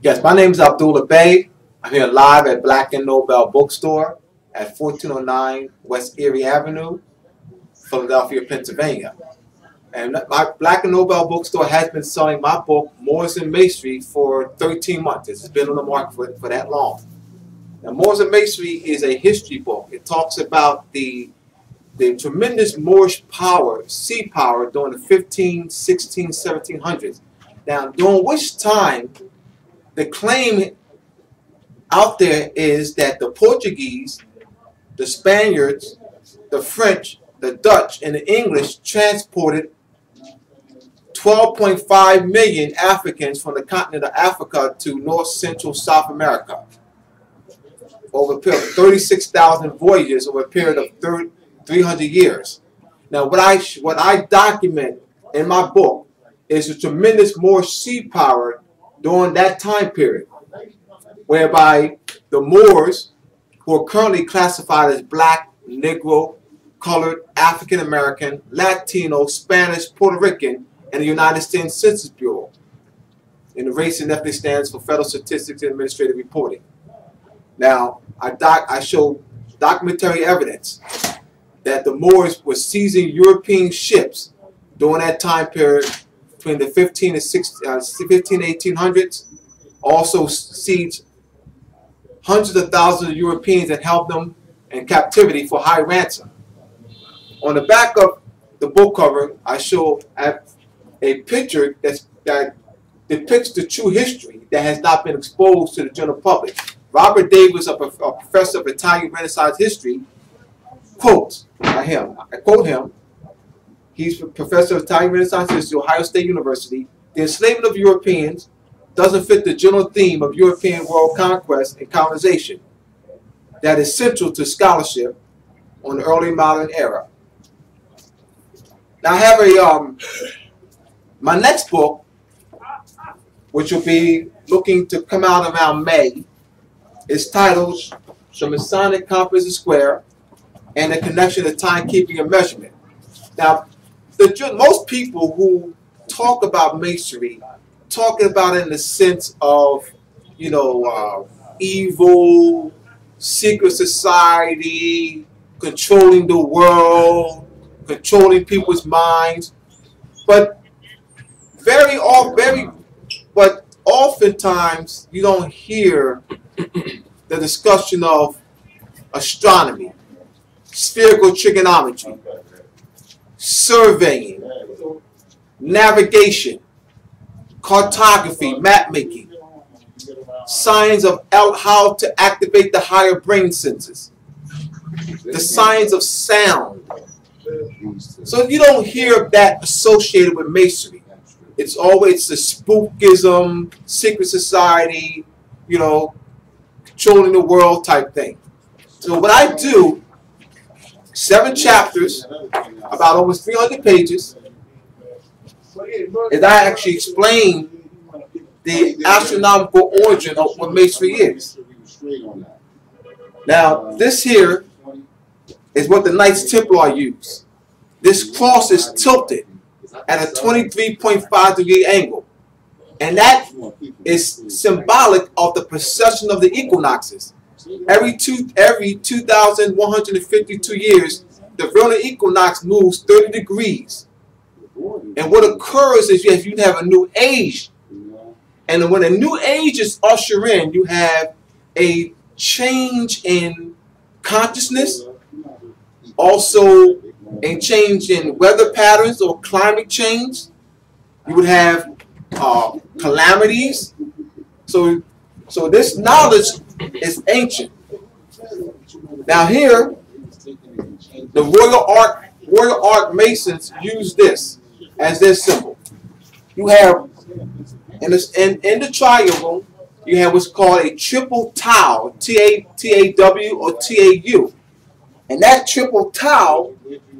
Yes, my name is Abdullah Bey. I'm here live at Black and Nobel Bookstore at 1409 West Erie Avenue, Philadelphia, Pennsylvania. And my Black and Nobel Bookstore has been selling my book, Moors and Masonry, for 13 months. It's been on the market for that long. Now, Moors and Masonry is a history book. It talks about the tremendous Moorish power, sea power, during the 15, 16, 1700s. Now, during which time, the claim out there is that the Portuguese, the Spaniards, the French, the Dutch, and the English transported 12.5 million Africans from the continent of Africa to North Central South America over a period of 36,000 voyages over a period of 300 years. Now, what I document in my book is the tremendous Moorish sea power during that time period, whereby the Moors, who are currently classified as black, Negro, colored, African American, Latino, Spanish, Puerto Rican, and the United States Census Bureau. And the race and ethnic stands for Federal Statistics and Administrative Reporting. Now, I show documentary evidence that the Moors were seizing European ships during that time period between the 15 and 1800s. Also seized hundreds of thousands of Europeans and held them in captivity for high ransom. On the back of the book cover, I show a picture that depicts the true history that has not been exposed to the general public. Robert Davis, a professor of Italian Renaissance history, quotes him. I quote him. He's a professor of Italian Renaissance history, Ohio State University. The enslavement of Europeans doesn't fit the general theme of European world conquest and colonization that is central to scholarship on the early modern era. Now I have my next book, which will be looking to come out around May, is titled The Masonic Compass and Square and the Connection to Timekeeping and Measurement. Now, most people who talk about Masonry talk about it in the sense of, evil, secret society, controlling the world, controlling people's minds, but oftentimes you don't hear the discussion of astronomy, spherical trigonometry, surveying, navigation, cartography, map making, science of how to activate the higher brain senses, the science of sound. So you don't hear that associated with Masonry. It's always the spookism, secret society, controlling the world type thing. So what I do, 7 chapters, about almost 300 pages, is I actually explain the astronomical origin of what Masonry is. Now, this here is what the Knights Templar use. This cross is tilted at a 23.5 degree angle. And that is symbolic of the precession of the equinoxes. Every 2,152 years, the vernal equinox moves 30 degrees. And what occurs is you have a new age. And when a new age is ushered in, you have a change in consciousness, also a change in weather patterns or climate change. You would have calamities. So this knowledge is ancient. Now here, the Royal Arc Masons use this as their symbol. You have in the triangle, you have what's called a triple tau, T-A-W or T-A-U. And that triple tau,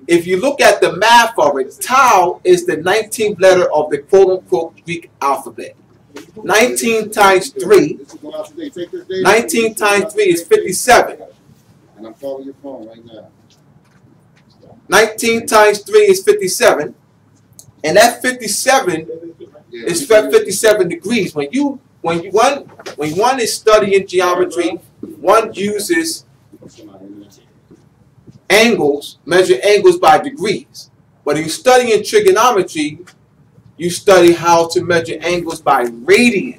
if you look at the math of it, tau is the 19th letter of the quote-unquote Greek alphabet. 19 times 3 is 57. And I'm calling your phone right now. 19 times 3 is 57. And that 57 is 57 degrees. When you when one is studying geometry, one uses angles, measure angles by degrees. But if you're studying trigonometry, you study how to measure angles by radian.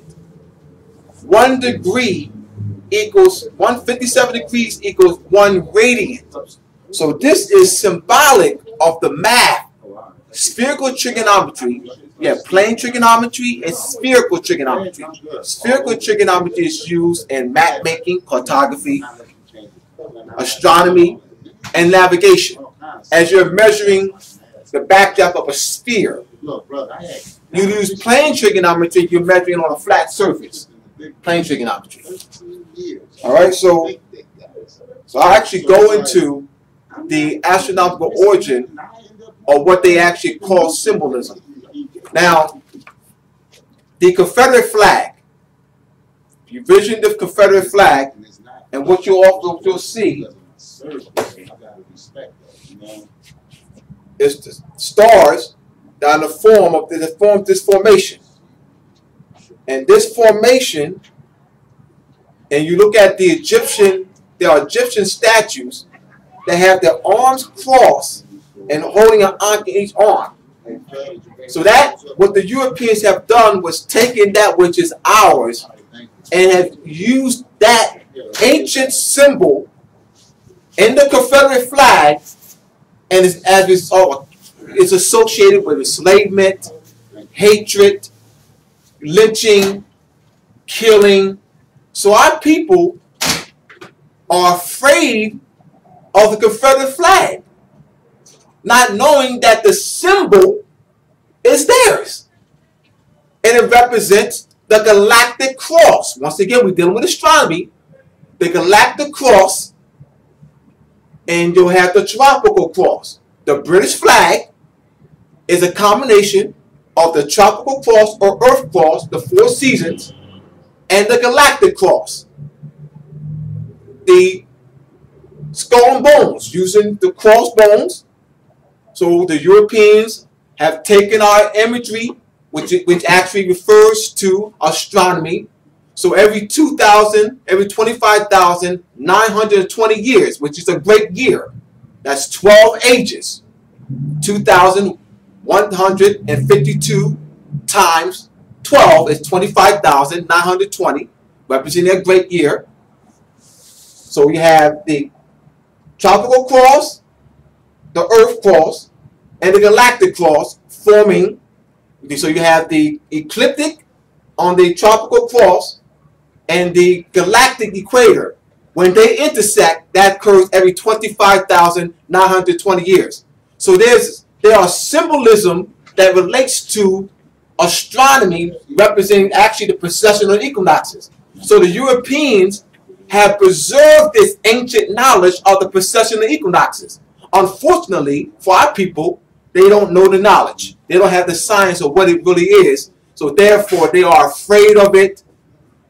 1 degree equals 157 degrees equals 1 radian. So this is symbolic of the math. Spherical trigonometry, yeah, plane trigonometry and spherical trigonometry. Spherical trigonometry is used in map making, cartography, astronomy, and navigation. As you're measuring the backdrop of a sphere, you use plane trigonometry, you're measuring on a flat surface. Plane trigonometry. All right, so I actually go into the astronomical origin of what they actually call symbolism. Now, the Confederate flag, you vision the Confederate flag, and what you'll see is the stars that are in the form of this formation. And this formation, and you look at the Egyptian, there are Egyptian statues that have their arms crossed and holding an ankh in each arm. So that, what the Europeans have done was taken that which is ours and have used that ancient symbol in the Confederate flag, and as we saw, it's associated with enslavement, hatred, lynching, killing. So our people are afraid of the Confederate flag, not knowing that the symbol is theirs. And it represents the galactic cross. Once again, we're dealing with astronomy. The galactic cross, and you'll have the tropical cross. The British flag is a combination of the tropical cross or earth cross, the 4 seasons, and the galactic cross. The skull and bones, using the crossbones. So the Europeans have taken our imagery, which actually refers to astronomy. So every 25,920 years, which is a great year, that's 12 ages. 2,152 times 12 is 25,920, representing a great year. So you have the tropical cross, the earth cross, and the galactic cross forming. So you have the ecliptic on the tropical cross and the galactic equator. When they intersect, that occurs every 25,920 years. So there are symbolism that relates to astronomy, representing actually the precessional equinoxes. So the Europeans have preserved this ancient knowledge of the precessional equinoxes. Unfortunately, for our people, they don't know the knowledge. They don't have the science of what it really is. So therefore, they are afraid of it.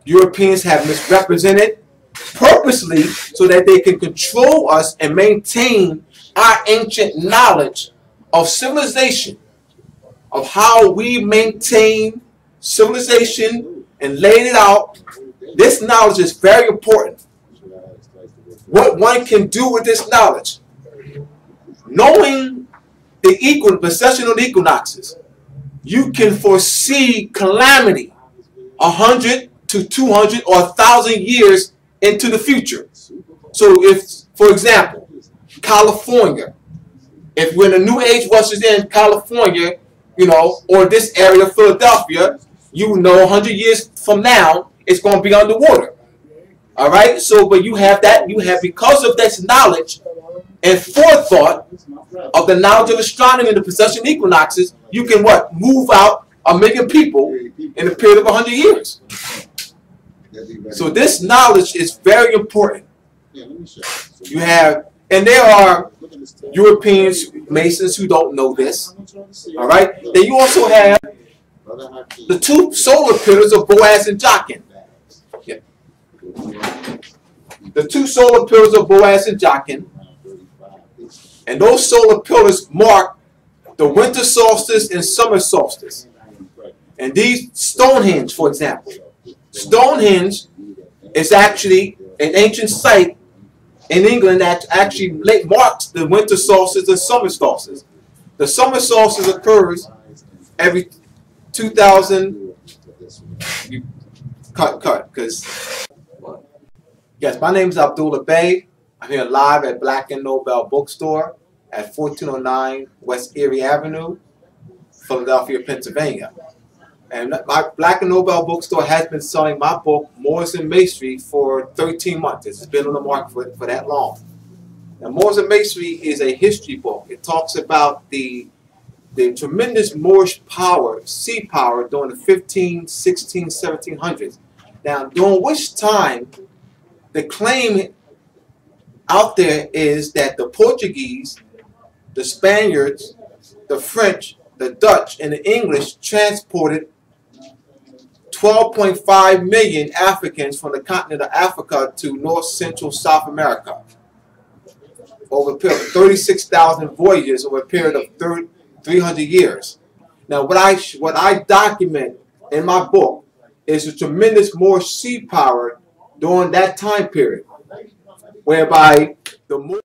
Europeans have misrepresented purposely so that they can control us and maintain our ancient knowledge of civilization, of how we maintain civilization and laid it out. This knowledge is very important. What one can do with this knowledge, knowing the precessional equinoxes, you can foresee calamity 100 to 200 or 1,000 years into the future. So if, for example, California, if when a new age rushes in California, you know, or this area of Philadelphia, you know 100 years from now, it's going to be underwater. All right? So, but you have that, because of this knowledge and forethought of the knowledge of astronomy and the precessional equinoxes, you can what? Move out 1 million people in a period of 100 years. So this knowledge is very important. You have, and there are Europeans, Masons who don't know this. All right? Then you also have the 2 solar pillars of Boaz and Jachin. Yeah. The 2 solar pillars of Boaz and Jachin. And those solar pillars mark the winter solstice and summer solstice. And these, Stonehenge, for example, Stonehenge is actually an ancient site in England that actually marks the winter solstice and summer solstice. The summer solstice occurs every 2,000. You cut, because yes, my name is Abdullah Bey. I'm here live at Black and Nobel Bookstore at 1409 West Erie Avenue, Philadelphia, Pennsylvania. And my Black and Nobel Bookstore has been selling my book, Moors and Masonry, for 13 months. It's been on the market for that long. Now, Moors and Masonry is a history book. It talks about the tremendous Moorish power, sea power, during the 15, 16, 1700s. Now, during which time, the claim out there is that the Portuguese, the Spaniards, the French, the Dutch, and the English transported 12.5 million Africans from the continent of Africa to North Central South America over a period of 36,000 voyages over a period of 300 years. Now, what I document in my book is the tremendous Moorish sea power during that time period, whereby the